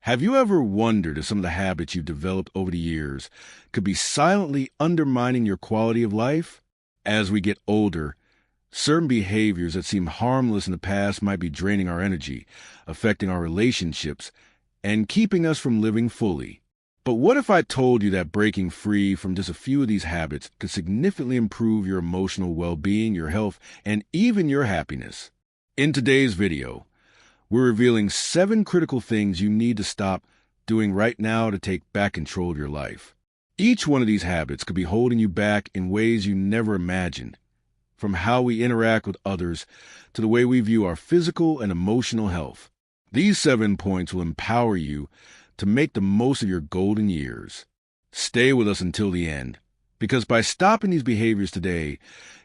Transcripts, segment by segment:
Have you ever wondered if some of the habits you've developed over the years could be silently undermining your quality of life? As we get older, certain behaviors that seemed harmless in the past might be draining our energy, affecting our relationships, and keeping us from living fully. But what if I told you that breaking free from just a few of these habits could significantly improve your emotional well-being, your health, and even your happiness? In today's video, we're revealing 7 critical things you need to stop doing right now to take back control of your life. Each one of these habits could be holding you back in ways you never imagined, from how we interact with others to the way we view our physical and emotional health. These 7 points will empower you to make the most of your golden years. Stay with us until the end, because by stopping these behaviors today,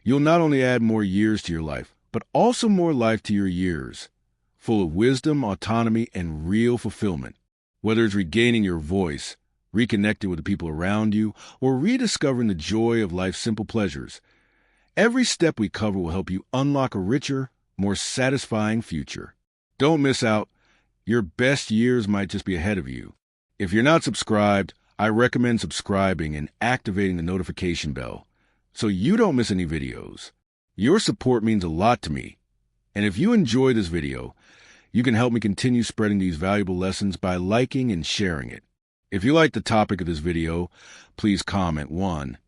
you'll not only add more years to your life, but also more life to your years, full of wisdom, autonomy, and real fulfillment. Whether it's regaining your voice, reconnecting with the people around you, or rediscovering the joy of life's simple pleasures, every step we cover will help you unlock a richer, more satisfying future. Don't miss out. Your best years might just be ahead of you. If you're not subscribed, I recommend subscribing and activating the notification bell so you don't miss any videos. Your support means a lot to me. And if you enjoy this video, you can help me continue spreading these valuable lessons by liking and sharing it. If you like the topic of this video, please comment 1.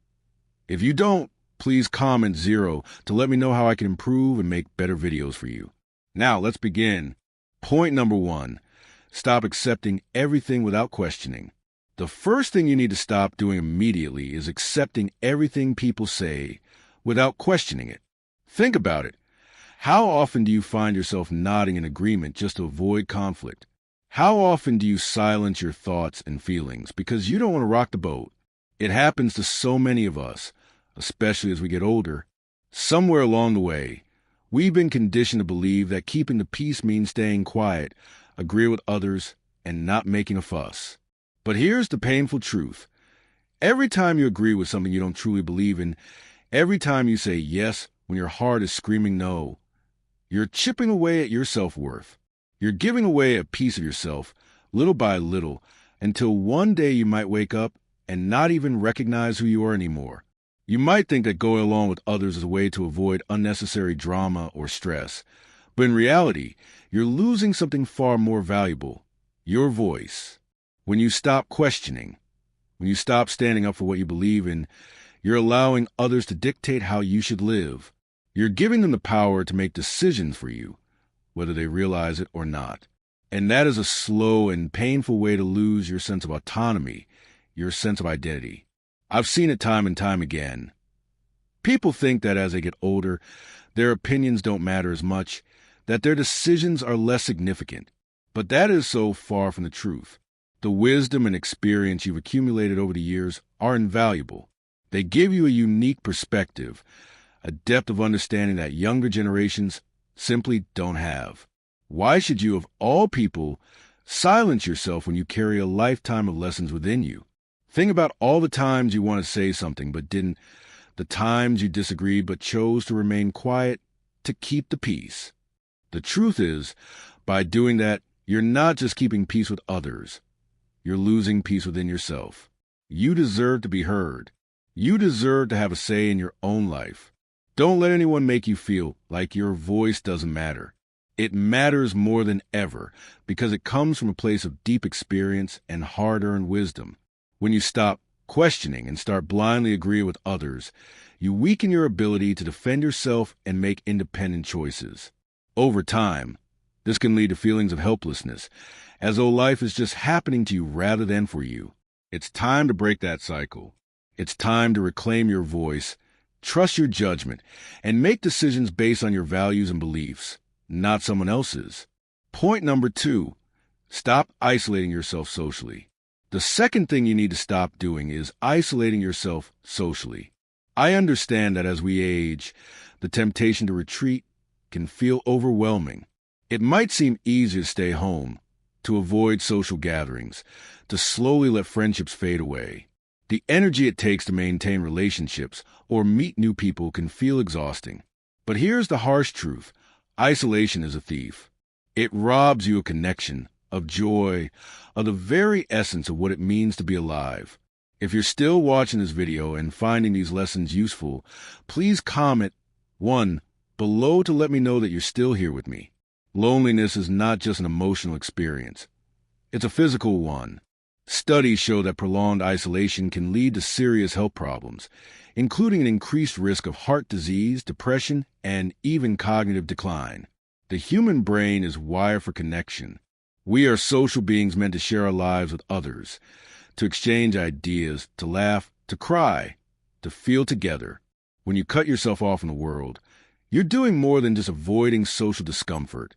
If you don't, please comment 0 to let me know how I can improve and make better videos for you. Now, let's begin. Point number 1, stop accepting everything without questioning. The first thing you need to stop doing immediately is accepting everything people say without questioning it. Think about it. How often do you find yourself nodding in agreement just to avoid conflict? How often do you silence your thoughts and feelings because you don't want to rock the boat? It happens to so many of us, especially as we get older. Somewhere along the way, we've been conditioned to believe that keeping the peace means staying quiet, agree with others, and not making a fuss. But here's the painful truth. Every time you agree with something you don't truly believe in, every time you say yes when your heart is screaming no, you're chipping away at your self-worth. You're giving away a piece of yourself, little by little, until one day you might wake up and not even recognize who you are anymore. You might think that going along with others is a way to avoid unnecessary drama or stress, but in reality, you're losing something far more valuable, your voice. When you stop questioning, when you stop standing up for what you believe in, you're allowing others to dictate how you should live. You're giving them the power to make decisions for you, whether they realize it or not. And that is a slow and painful way to lose your sense of autonomy, your sense of identity. I've seen it time and time again. People think that as they get older, their opinions don't matter as much, that their decisions are less significant. But that is so far from the truth. The wisdom and experience you've accumulated over the years are invaluable. They give you a unique perspective, a depth of understanding that younger generations simply don't have. Why should you, of all people, silence yourself when you carry a lifetime of lessons within you? Think about all the times you want to say something but didn't, the times you disagreed but chose to remain quiet to keep the peace. The truth is, by doing that, you're not just keeping peace with others, you're losing peace within yourself. You deserve to be heard. You deserve to have a say in your own life. Don't let anyone make you feel like your voice doesn't matter. It matters more than ever because it comes from a place of deep experience and hard-earned wisdom. When you stop questioning and start blindly agreeing with others, you weaken your ability to defend yourself and make independent choices. Over time, this can lead to feelings of helplessness, as though life is just happening to you rather than for you. It's time to break that cycle. It's time to reclaim your voice, trust your judgment, and make decisions based on your values and beliefs, not someone else's. Point number 2, stop isolating yourself socially. The second thing you need to stop doing is isolating yourself socially. I understand that as we age, the temptation to retreat can feel overwhelming. It might seem easier to stay home, to avoid social gatherings, to slowly let friendships fade away. The energy it takes to maintain relationships or meet new people can feel exhausting. But here's the harsh truth. Isolation is a thief. It robs you of connection, of joy, of the very essence of what it means to be alive. If you're still watching this video and finding these lessons useful, please comment 1 below to let me know that you're still here with me. Loneliness is not just an emotional experience. It's a physical one. Studies show that prolonged isolation can lead to serious health problems, including an increased risk of heart disease, depression, and even cognitive decline. The human brain is wired for connection. We are social beings meant to share our lives with others, to exchange ideas, to laugh, to cry, to feel together. When you cut yourself off from the world, you're doing more than just avoiding social discomfort.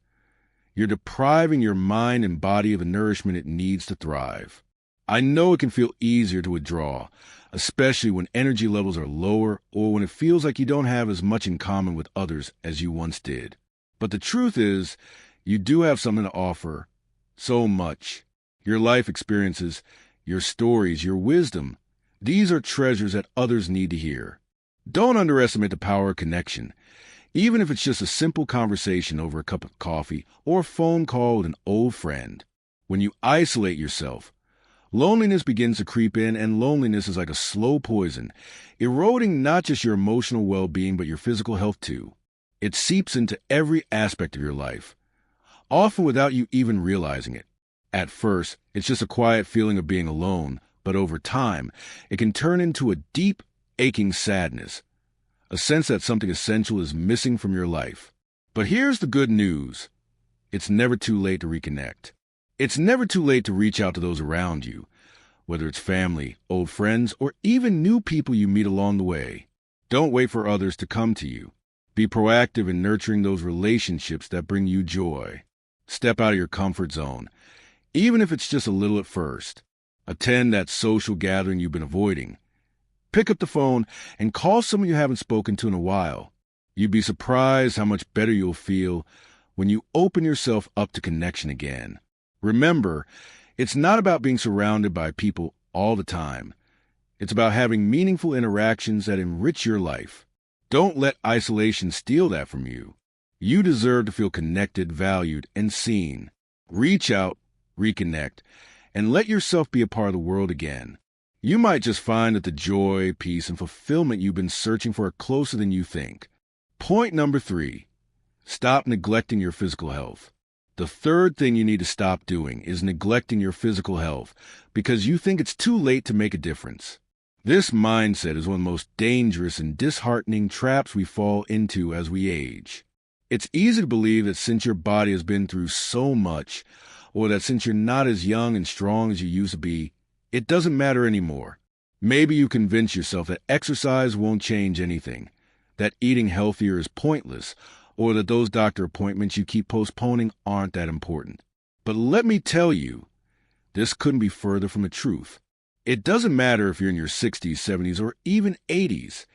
You're depriving your mind and body of the nourishment it needs to thrive. I know it can feel easier to withdraw, especially when energy levels are lower or when it feels like you don't have as much in common with others as you once did. But the truth is, you do have something to offer. So much. Your life experiences, your stories, your wisdom. These are treasures that others need to hear. Don't underestimate the power of connection. Even if it's just a simple conversation over a cup of coffee or a phone call with an old friend. When you isolate yourself, loneliness begins to creep in, and loneliness is like a slow poison, eroding not just your emotional well-being but your physical health too. It seeps into every aspect of your life, often without you even realizing it. At first, it's just a quiet feeling of being alone, but over time, it can turn into a deep, aching sadness, a sense that something essential is missing from your life. But here's the good news. It's never too late to reconnect. It's never too late to reach out to those around you, whether it's family, old friends, or even new people you meet along the way. Don't wait for others to come to you. Be proactive in nurturing those relationships that bring you joy. Step out of your comfort zone, even if it's just a little at first. Attend that social gathering you've been avoiding. Pick up the phone and call someone you haven't spoken to in a while. You'd be surprised how much better you'll feel when you open yourself up to connection again. Remember, it's not about being surrounded by people all the time. It's about having meaningful interactions that enrich your life. Don't let isolation steal that from you. You deserve to feel connected, valued, and seen. Reach out, reconnect, and let yourself be a part of the world again. You might just find that the joy, peace, and fulfillment you've been searching for are closer than you think. Point number 3, stop neglecting your physical health. The third thing you need to stop doing is neglecting your physical health because you think it's too late to make a difference. This mindset is one of the most dangerous and disheartening traps we fall into as we age. It's easy to believe that since your body has been through so much, or that since you're not as young and strong as you used to be, it doesn't matter anymore. Maybe you convince yourself that exercise won't change anything, that eating healthier is pointless, or that those doctor appointments you keep postponing aren't that important. But let me tell you, this couldn't be further from the truth. It doesn't matter if you're in your 60s, 70s, or even 80s.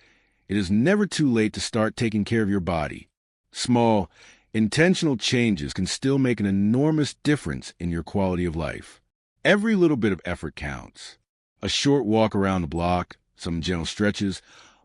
It is never too late to start taking care of your body. Small, intentional changes can still make an enormous difference in your quality of life. Every little bit of effort counts. A short walk around the block, some gentle stretches,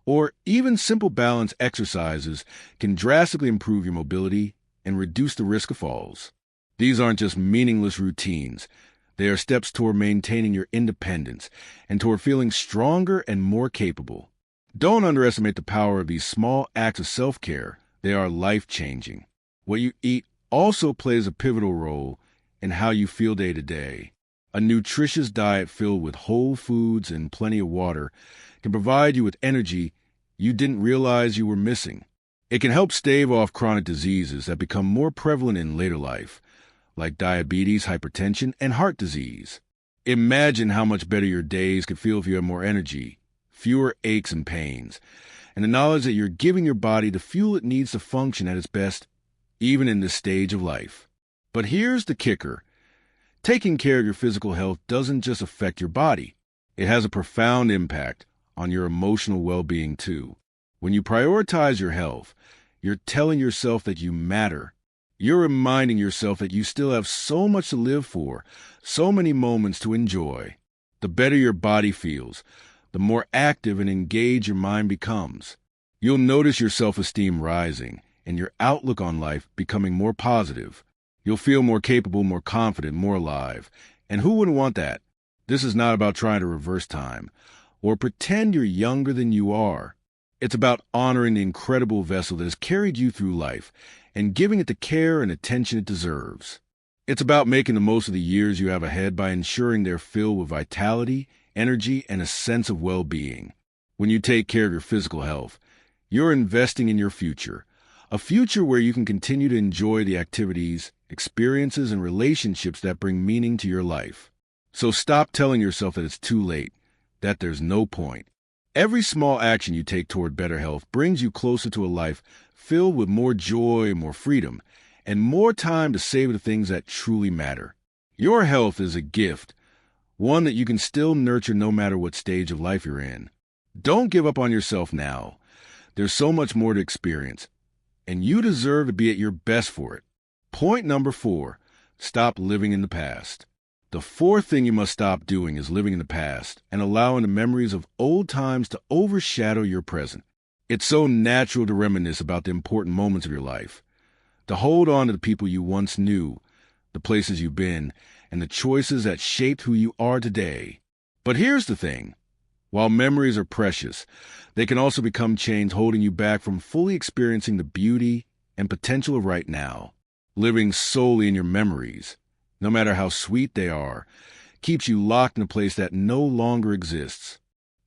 or even simple balance exercises can drastically improve your mobility and reduce the risk of falls. These aren't just meaningless routines. They are steps toward maintaining your independence and toward feeling stronger and more capable. Don't underestimate the power of these small acts of self-care. They are life-changing. What you eat also plays a pivotal role in how you feel day to day. A nutritious diet filled with whole foods and plenty of water can provide you with energy you didn't realize you were missing. It can help stave off chronic diseases that become more prevalent in later life, like diabetes, hypertension, and heart disease. Imagine how much better your days could feel if you had more energy, fewer aches and pains, and the knowledge that you're giving your body the fuel it needs to function at its best, even in this stage of life. But here's the kicker. Taking care of your physical health doesn't just affect your body. It has a profound impact on your emotional well-being too. When you prioritize your health, you're telling yourself that you matter. You're reminding yourself that you still have so much to live for, so many moments to enjoy. The better your body feels, the more active and engaged your mind becomes. You'll notice your self-esteem rising and your outlook on life becoming more positive. You'll feel more capable, more confident, more alive. And who wouldn't want that? This is not about trying to reverse time or pretend you're younger than you are. It's about honoring the incredible vessel that has carried you through life and giving it the care and attention it deserves. It's about making the most of the years you have ahead by ensuring they're filled with vitality, energy, and a sense of well-being. When you take care of your physical health, you're investing in your future, a future where you can continue to enjoy the activities, experiences, and relationships that bring meaning to your life. So stop telling yourself that it's too late, that there's no point. Every small action you take toward better health brings you closer to a life filled with more joy, more freedom, and more time to savor the things that truly matter. Your health is a gift, one that you can still nurture no matter what stage of life you're in. Don't give up on yourself now. There's so much more to experience, and you deserve to be at your best for it. Point number 4, stop living in the past. The fourth thing you must stop doing is living in the past and allowing the memories of old times to overshadow your present. It's so natural to reminisce about the important moments of your life, to hold on to the people you once knew, the places you've been, and the choices that shaped who you are today. But here's the thing. While memories are precious, they can also become chains holding you back from fully experiencing the beauty and potential of right now. Living solely in your memories, no matter how sweet they are, keeps you locked in a place that no longer exists.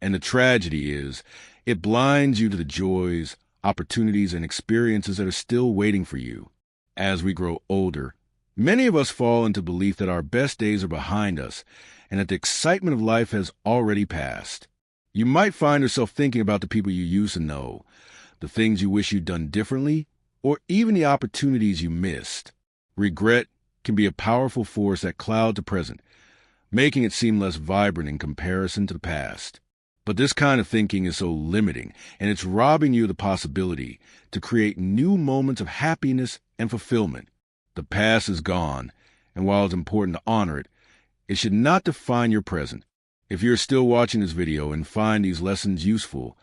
And the tragedy is, it blinds you to the joys, opportunities, and experiences that are still waiting for you. As we grow older, many of us fall into belief that our best days are behind us and that the excitement of life has already passed. You might find yourself thinking about the people you used to know, the things you wish you'd done differently, or even the opportunities you missed. Regret can be a powerful force that clouds the present, making it seem less vibrant in comparison to the past. But this kind of thinking is so limiting, and it's robbing you of the possibility to create new moments of happiness and fulfillment. The past is gone, and while it's important to honor it, it should not define your present. If you're still watching this video and find these lessons useful,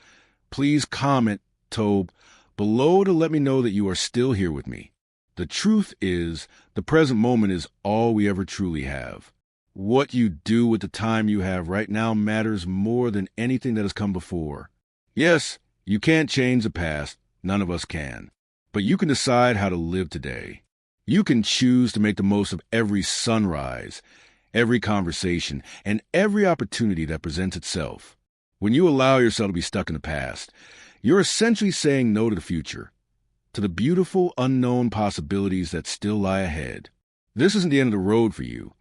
please comment Tobe below to let me know that you are still here with me. The truth is, the present moment is all we ever truly have. What you do with the time you have right now matters more than anything that has come before. Yes, you can't change the past, none of us can, but you can decide how to live today. You can choose to make the most of every sunrise, every conversation, and every opportunity that presents itself. When you allow yourself to be stuck in the past, you're essentially saying no to the future, to the beautiful unknown possibilities that still lie ahead. This isn't the end of the road for you.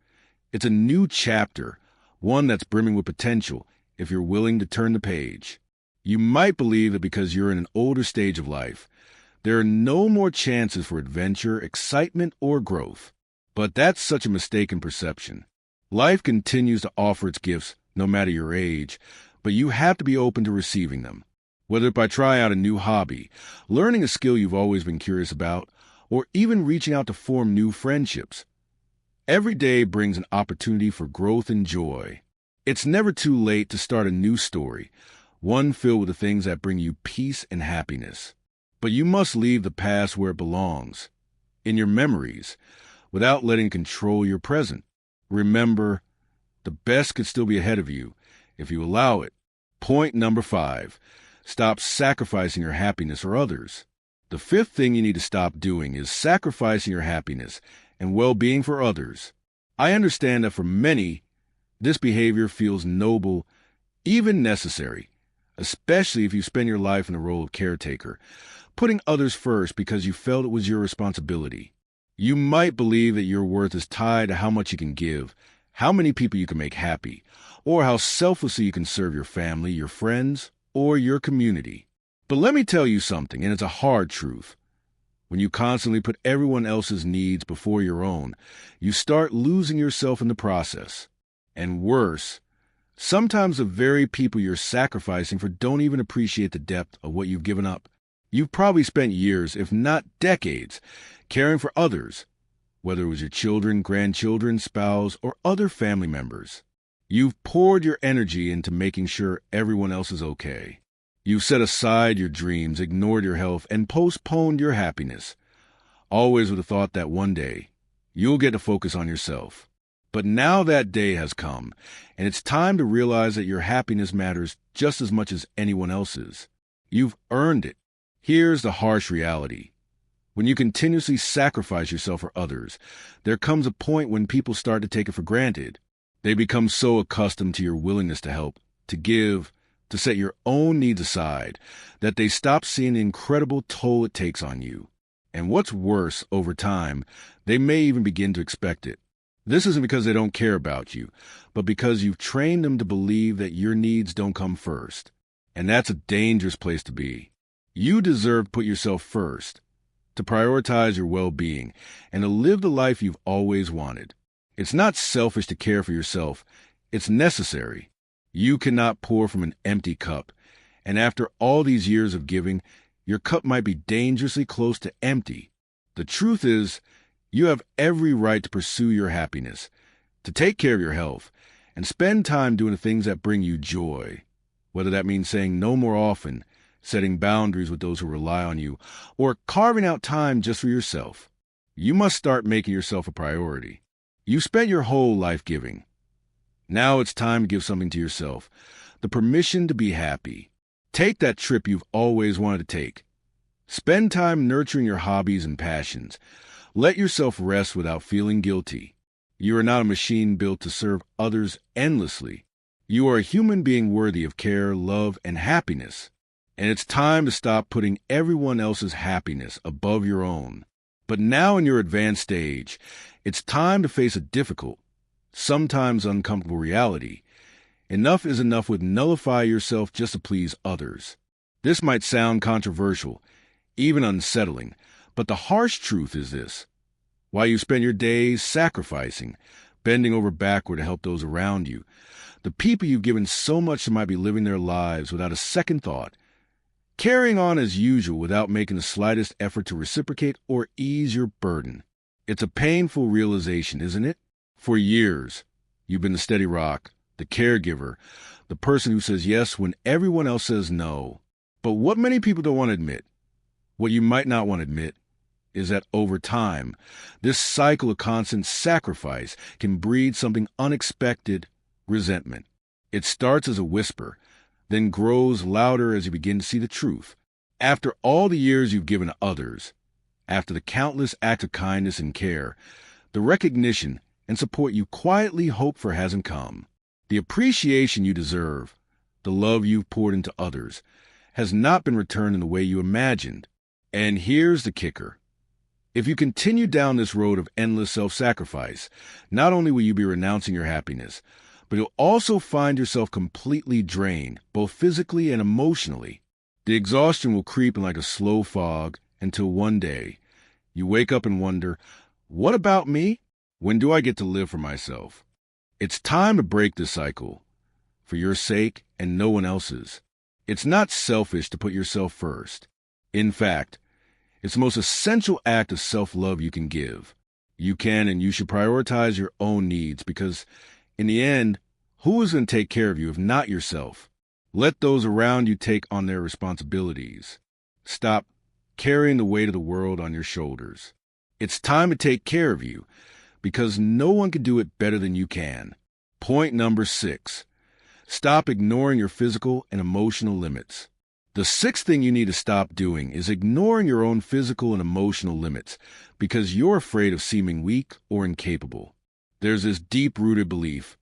It's a new chapter, one that's brimming with potential if you're willing to turn the page. You might believe that because you're in an older stage of life, there are no more chances for adventure, excitement, or growth. But that's such a mistaken perception. Life continues to offer its gifts no matter your age, but you have to be open to receiving them. Whether by trying out a new hobby, learning a skill you've always been curious about, or even reaching out to form new friendships. Every day brings an opportunity for growth and joy. It's never too late to start a new story, one filled with the things that bring you peace and happiness. But you must leave the past where it belongs, in your memories, without letting it control your present. Remember, the best could still be ahead of you if you allow it. Point number 5. Stop sacrificing your happiness for others. The fifth thing you need to stop doing is sacrificing your happiness and well-being for others. I understand that for many, this behavior feels noble, even necessary, especially if you spend your life in the role of caretaker, putting others first because you felt it was your responsibility. You might believe that your worth is tied to how much you can give, how many people you can make happy, or how selflessly you can serve your family, your friends, or your community. But let me tell you something, and it's a hard truth. When you constantly put everyone else's needs before your own, you start losing yourself in the process. And worse, sometimes the very people you're sacrificing for don't even appreciate the depth of what you've given up. You've probably spent years, if not decades, caring for others, whether it was your children, grandchildren, spouse, or other family members. You've poured your energy into making sure everyone else is okay. You've set aside your dreams, ignored your health, and postponed your happiness, always with the thought that one day You'll get to focus on yourself. But now that day has come, and it's time to realize that your happiness matters just as much as anyone else's. You've earned it. Here's the harsh reality. When you continuously sacrifice yourself for others, there comes a point when people start to take it for granted. They become so accustomed to your willingness to help, to give, to set your own needs aside, that they stop seeing the incredible toll it takes on you. And what's worse, over time, they may even begin to expect it. This isn't because they don't care about you, but because you've trained them to believe that your needs don't come first. And that's a dangerous place to be. You deserve to put yourself first, to prioritize your well-being, and to live the life you've always wanted. It's not selfish to care for yourself. It's necessary. You cannot pour from an empty cup. And after all these years of giving, your cup might be dangerously close to empty. The truth is, you have every right to pursue your happiness, to take care of your health, and spend time doing the things that bring you joy. Whether that means saying no more often, setting boundaries with those who rely on you, or carving out time just for yourself. You must start making yourself a priority. You spent your whole life giving. Now it's time to give something to yourself, the permission to be happy. Take that trip you've always wanted to take. Spend time nurturing your hobbies and passions. Let yourself rest without feeling guilty. You are not a machine built to serve others endlessly. You are a human being worthy of care, love, and happiness. And it's time to stop putting everyone else's happiness above your own. But now in your advanced stage, it's time to face a difficult, sometimes uncomfortable reality. Enough is enough would nullify yourself just to please others. This might sound controversial, even unsettling, but the harsh truth is this. While you spend your days sacrificing, bending over backward to help those around you, the people you've given so much to might be living their lives without a second thought, carrying on as usual without making the slightest effort to reciprocate or ease your burden. It's a painful realization, isn't it? For years, you've been the steady rock, the caregiver, the person who says yes when everyone else says no. But what many people don't want to admit, what you might not want to admit, is that over time, this cycle of constant sacrifice can breed something unexpected: resentment. It starts as a whisper, then grows louder as you begin to see the truth. After all the years you've given to others, after the countless acts of kindness and care, the recognition and support you quietly hope for hasn't come. The appreciation you deserve, the love you've poured into others, has not been returned in the way you imagined. And here's the kicker. If you continue down this road of endless self-sacrifice, not only will you be renouncing your happiness, but you'll also find yourself completely drained, both physically and emotionally. The exhaustion will creep in like a slow fog until one day you wake up and wonder, what about me? When do I get to live for myself? It's time to break this cycle, for your sake and no one else's. It's not selfish to put yourself first. In fact, it's the most essential act of self-love you can give. You can and you should prioritize your own needs because, in the end, who is going to take care of you if not yourself? Let those around you take on their responsibilities. Stop carrying the weight of the world on your shoulders. It's time to take care of you because no one can do it better than you can. Point number 6. Stop ignoring your physical and emotional limits. The sixth thing you need to stop doing is ignoring your own physical and emotional limits because you're afraid of seeming weak or incapable. There's this deep-rooted belief,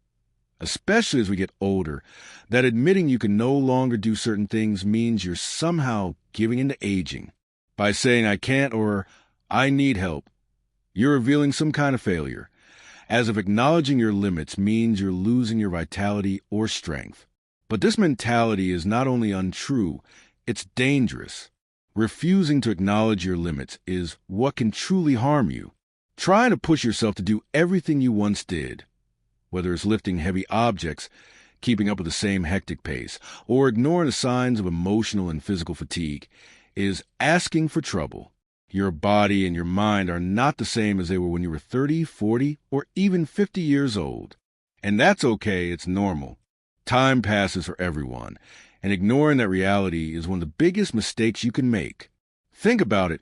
especially as we get older, that admitting you can no longer do certain things means you're somehow giving in to aging. By saying I can't or I need help, you're revealing some kind of failure, as if acknowledging your limits means you're losing your vitality or strength. But this mentality is not only untrue, it's dangerous. Refusing to acknowledge your limits is what can truly harm you. Trying to push yourself to do everything you once did, whether it's lifting heavy objects, keeping up with the same hectic pace, or ignoring the signs of emotional and physical fatigue, is asking for trouble. Your body and your mind are not the same as they were when you were 30, 40, or even 50 years old. And that's okay, it's normal. Time passes for everyone, and ignoring that reality is one of the biggest mistakes you can make. Think about it.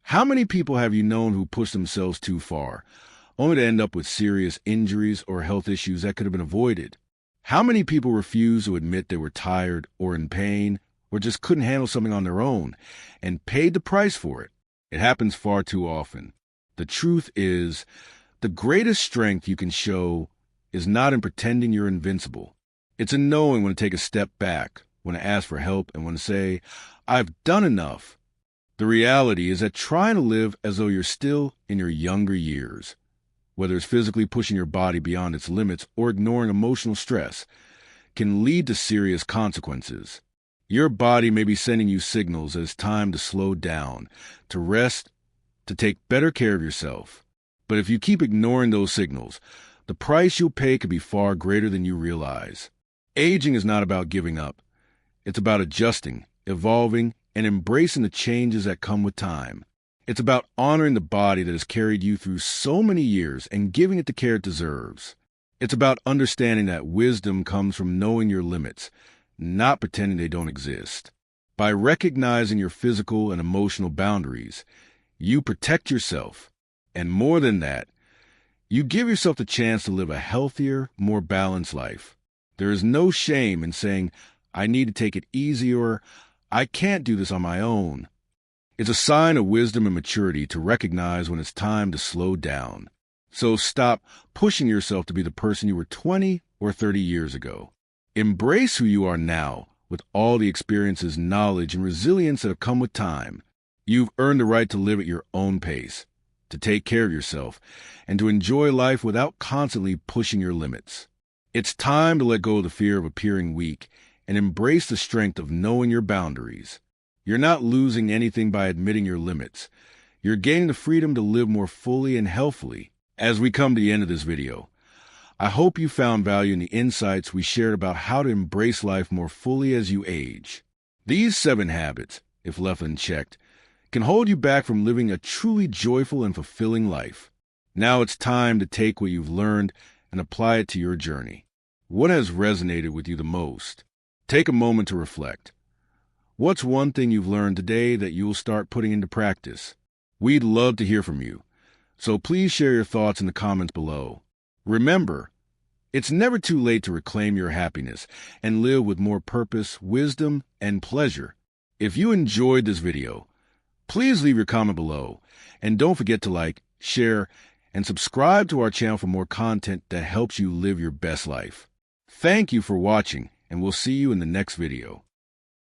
How many people have you known who pushed themselves too far, only to end up with serious injuries or health issues that could have been avoided. How many people refuse to admit they were tired or in pain or just couldn't handle something on their own and paid the price for it? It happens far too often. The truth is, the greatest strength you can show is not in pretending you're invincible. It's in knowing when to take a step back, when to ask for help, and when to say, I've done enough. The reality is that trying to live as though you're still in your younger years, whether it's physically pushing your body beyond its limits or ignoring emotional stress, can lead to serious consequences. Your body may be sending you signals that it's time to slow down, to rest, to take better care of yourself. But if you keep ignoring those signals, the price you'll pay could be far greater than you realize. Aging is not about giving up. It's about adjusting, evolving, and embracing the changes that come with time. It's about honoring the body that has carried you through so many years and giving it the care it deserves. It's about understanding that wisdom comes from knowing your limits, not pretending they don't exist. By recognizing your physical and emotional boundaries, you protect yourself. And more than that, you give yourself the chance to live a healthier, more balanced life. There is no shame in saying, I need to take it easy, or I can't do this on my own. It's a sign of wisdom and maturity to recognize when it's time to slow down. So stop pushing yourself to be the person you were 20 or 30 years ago. Embrace who you are now with all the experiences, knowledge, and resilience that have come with time. You've earned the right to live at your own pace, to take care of yourself, and to enjoy life without constantly pushing your limits. It's time to let go of the fear of appearing weak and embrace the strength of knowing your boundaries. You're not losing anything by admitting your limits. You're gaining the freedom to live more fully and healthfully. As we come to the end of this video, I hope you found value in the insights we shared about how to embrace life more fully as you age. These 7 habits, if left unchecked, can hold you back from living a truly joyful and fulfilling life. Now it's time to take what you've learned and apply it to your journey. What has resonated with you the most? Take a moment to reflect. What's one thing you've learned today that you'll start putting into practice? We'd love to hear from you, so please share your thoughts in the comments below. Remember, it's never too late to reclaim your happiness and live with more purpose, wisdom, and pleasure. If you enjoyed this video, please leave your comment below, and don't forget to like, share, and subscribe to our channel for more content that helps you live your best life. Thank you for watching, and we'll see you in the next video.